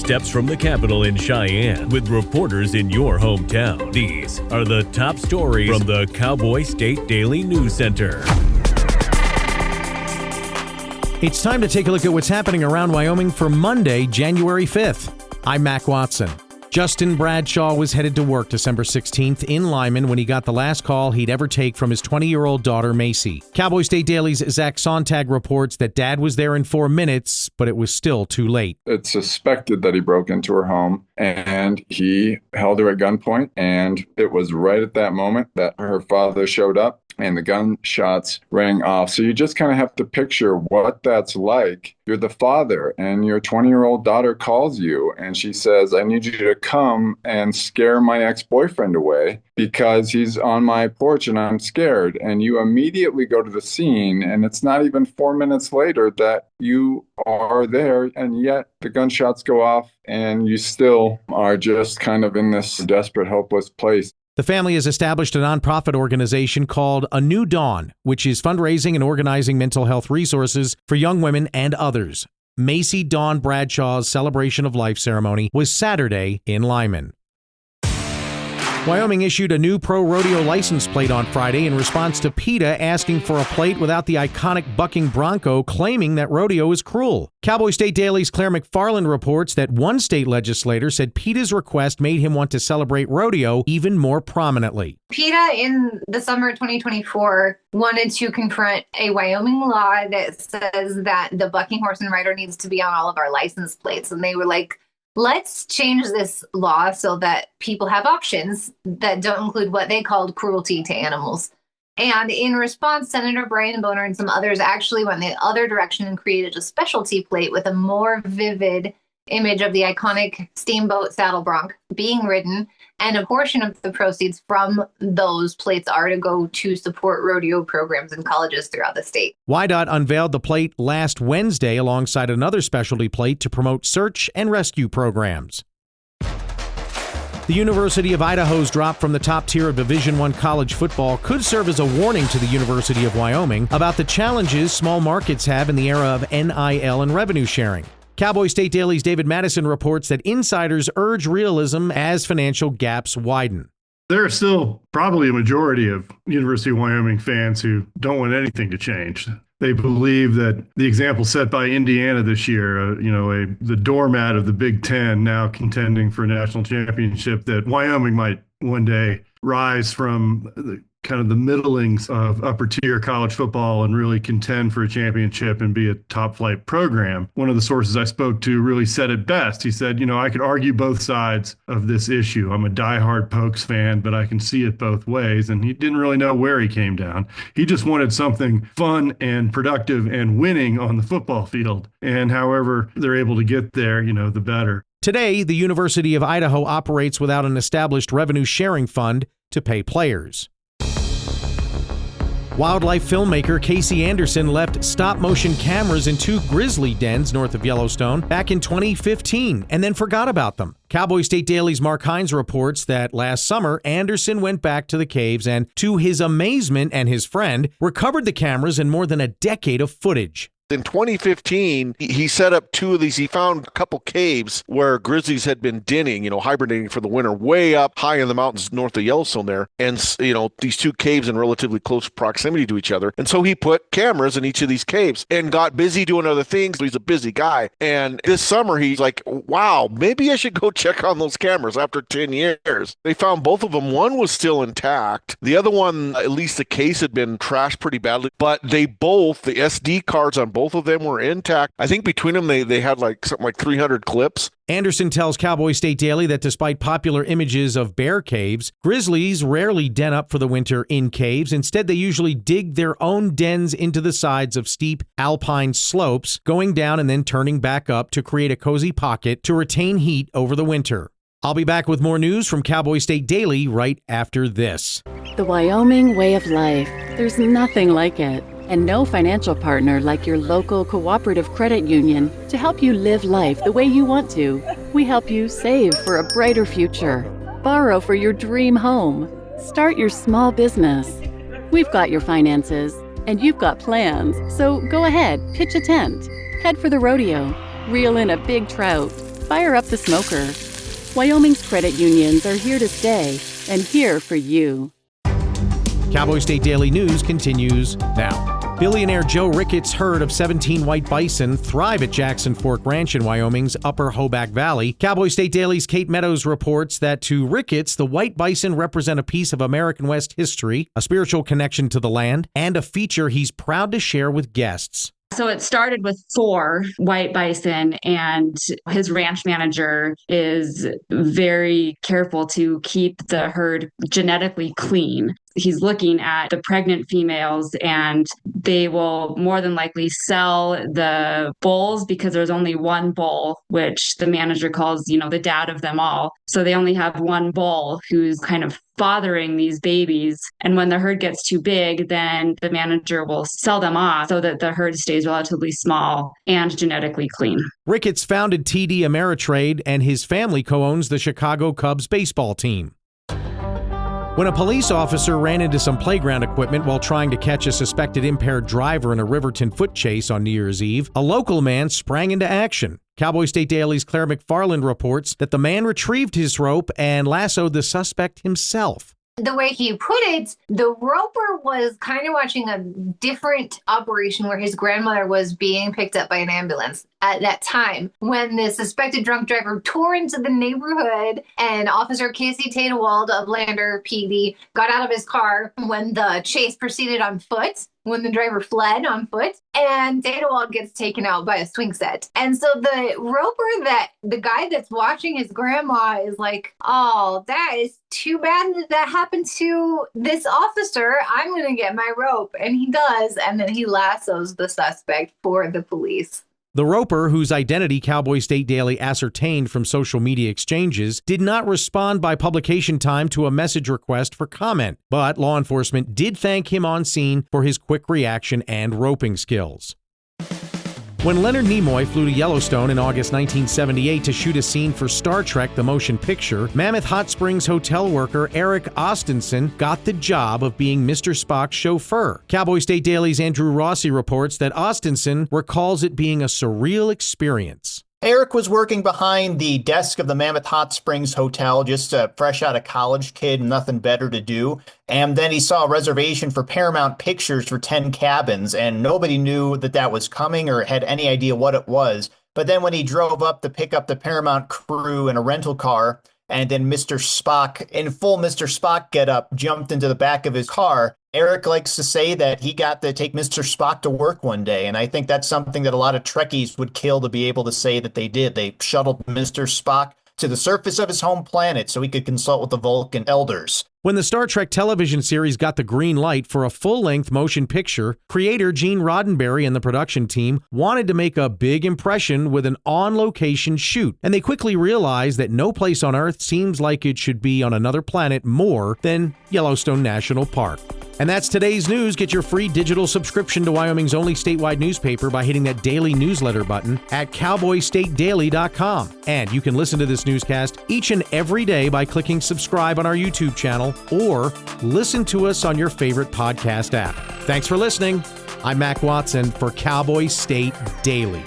steps from the Capitol in Cheyenne with reporters in your hometown. These are the top stories from the Cowboy State Daily News Center. It's time to take a look at what's happening around Wyoming for Monday, January 5th. I'm Mac Watson. Justin Bradshaw was headed to work December 16th in Lyman when he got the last call he'd ever take from his 20-year-old daughter, Macy. Cowboy State Daily's Zach Sontag reports that Dad was there in 4 minutes, but it was still too late. It's suspected that he broke into her home and he held her at gunpoint, and it was right at that moment that her father showed up and the gunshots rang off. So you just kind of have to picture what that's like. You're the father and your 20-year-old daughter calls you and she says, I need you to come and scare my ex-boyfriend away because he's on my porch and I'm scared. And you immediately go to the scene, and it's not even 4 minutes later that you are there, and yet the gunshots go off and you still are just kind of in this desperate, hopeless place. The family has established a nonprofit organization called A New Dawn, which is fundraising and organizing mental health resources for young women and others. Macy Dawn Bradshaw's celebration of life ceremony was Saturday in Lyman. Wyoming issued a new pro rodeo license plate on Friday in response to PETA asking for a plate without the iconic bucking bronco, claiming that rodeo is cruel. Cowboy State Daily's Claire McFarland reports that one state legislator said PETA's request made him want to celebrate rodeo even more prominently. PETA in the summer of 2024 wanted to confront a Wyoming law that says that the bucking horse and rider needs to be on all of our license plates. And they were like, let's change this law so that people have options that don't include what they called cruelty to animals. And in response, Senator Brian Boner and some others actually went the other direction and created a specialty plate with a more vivid image of the iconic steamboat saddle bronc being ridden, and a portion of the proceeds from those plates are to go to support rodeo programs in colleges throughout the state. WYDOT unveiled the plate last Wednesday alongside another specialty plate to promote search and rescue programs. The University of Idaho's drop from the top tier of Division I college football could serve as a warning to the University of Wyoming about the challenges small markets have in the era of NIL and revenue sharing. Cowboy State Daily's David Madison reports that insiders urge realism as financial gaps widen. There are still probably a majority of University of Wyoming fans who don't want anything to change. They believe that the example set by Indiana this year, the doormat of the Big Ten now contending for a national championship, that Wyoming might one day rise from the kind of the middlings of upper tier college football and really contend for a championship and be a top flight program. One of the sources I spoke to really said it best. He said, I could argue both sides of this issue. I'm a diehard Pokes fan, but I can see it both ways. And he didn't really know where he came down. He just wanted something fun and productive and winning on the football field. And however they're able to get there, the better. Today, the University of Idaho operates without an established revenue sharing fund to pay players. Wildlife filmmaker Casey Anderson left stop-motion cameras in 2 grizzly dens north of Yellowstone back in 2015 and then forgot about them. Cowboy State Daily's Mark Hines reports that last summer, Anderson went back to the caves and, to his amazement and his friend, recovered the cameras and more than a decade of footage. In 2015, he set up 2 of these. He found a couple caves where grizzlies had been denning, hibernating for the winter, way up high in the mountains north of Yellowstone there. And, these 2 caves in relatively close proximity to each other. And so he put cameras in each of these caves and got busy doing other things. He's a busy guy. And this summer, he's like, wow, maybe I should go check on those cameras after 10 years. They found both of them. One was still intact. The other one, at least the case had been trashed pretty badly. But the SD cards on both of them were intact. I think between them, they had something like 300 clips. Anderson tells Cowboy State Daily that despite popular images of bear caves, grizzlies rarely den up for the winter in caves. Instead, they usually dig their own dens into the sides of steep alpine slopes, going down and then turning back up to create a cozy pocket to retain heat over the winter. I'll be back with more news from Cowboy State Daily right after this. The Wyoming way of life. There's nothing like it. And no financial partner like your local cooperative credit union to help you live life the way you want to. We help you save for a brighter future, borrow for your dream home, start your small business. We've got your finances, and you've got plans. So go ahead, pitch a tent, head for the rodeo, reel in a big trout, Fire up the smoker. Wyoming's credit unions are here to stay and here for you. Cowboy State Daily News continues now. Billionaire Joe Ricketts' herd of 17 white bison thrive at Jackson Fork Ranch in Wyoming's Upper Hoback Valley. Cowboy State Daily's Kate Meadows reports that to Ricketts, the white bison represent a piece of American West history, a spiritual connection to the land, and a feature he's proud to share with guests. So it started with 4 white bison, and his ranch manager is very careful to keep the herd genetically clean. He's looking at the pregnant females, and they will more than likely sell the bulls because there's only one bull, which the manager calls, the dad of them all. So they only have one bull who's kind of fathering these babies. And when the herd gets too big, then the manager will sell them off so that the herd stays relatively small and genetically clean. Ricketts founded TD Ameritrade, and his family co-owns the Chicago Cubs baseball team. When a police officer ran into some playground equipment while trying to catch a suspected impaired driver in a Riverton foot chase on New Year's Eve, a local man sprang into action. Cowboy State Daily's Claire McFarland reports that the man retrieved his rope and lassoed the suspect himself. The way he put it, the roper was kind of watching a different operation where his grandmother was being picked up by an ambulance at that time when the suspected drunk driver tore into the neighborhood, and Officer Casey Tadewald of Lander PD got out of his car when the chase proceeded on foot, when the driver fled on foot, and Tadewald gets taken out by a swing set. And so the roper, that the guy that's watching his grandma, is like, oh, that is too bad that happened to this officer. I'm going to get my rope. And he does. And then he lassos the suspect for the police. The roper, whose identity Cowboy State Daily ascertained from social media exchanges, did not respond by publication time to a message request for comment, but law enforcement did thank him on scene for his quick reaction and roping skills. When Leonard Nimoy flew to Yellowstone in August 1978 to shoot a scene for Star Trek: The Motion Picture, Mammoth Hot Springs hotel worker Eric Austinson got the job of being Mr. Spock's chauffeur. Cowboy State Daily's Andrew Rossi reports that Austinson recalls it being a surreal experience. Eric was working behind the desk of the Mammoth Hot Springs Hotel, just a fresh out of college kid, nothing better to do. And then he saw a reservation for Paramount Pictures for 10 cabins, and nobody knew that was coming or had any idea what it was. But then when he drove up to pick up the Paramount crew in a rental car, and then Mr. Spock, in full Mr. Spock getup, jumped into the back of his car, Eric likes to say that he got to take Mr. Spock to work one day, and I think that's something that a lot of Trekkies would kill to be able to say that they did. They shuttled Mr. Spock to the surface of his home planet so he could consult with the Vulcan elders. When the Star Trek television series got the green light for a full-length motion picture, creator Gene Roddenberry and the production team wanted to make a big impression with an on-location shoot, and they quickly realized that no place on Earth seems like it should be on another planet more than Yellowstone National Park. And that's today's news. Get your free digital subscription to Wyoming's only statewide newspaper by hitting that daily newsletter button at cowboystatedaily.com. And you can listen to this newscast each and every day by clicking subscribe on our YouTube channel or listen to us on your favorite podcast app. Thanks for listening. I'm Mac Watson for Cowboy State Daily.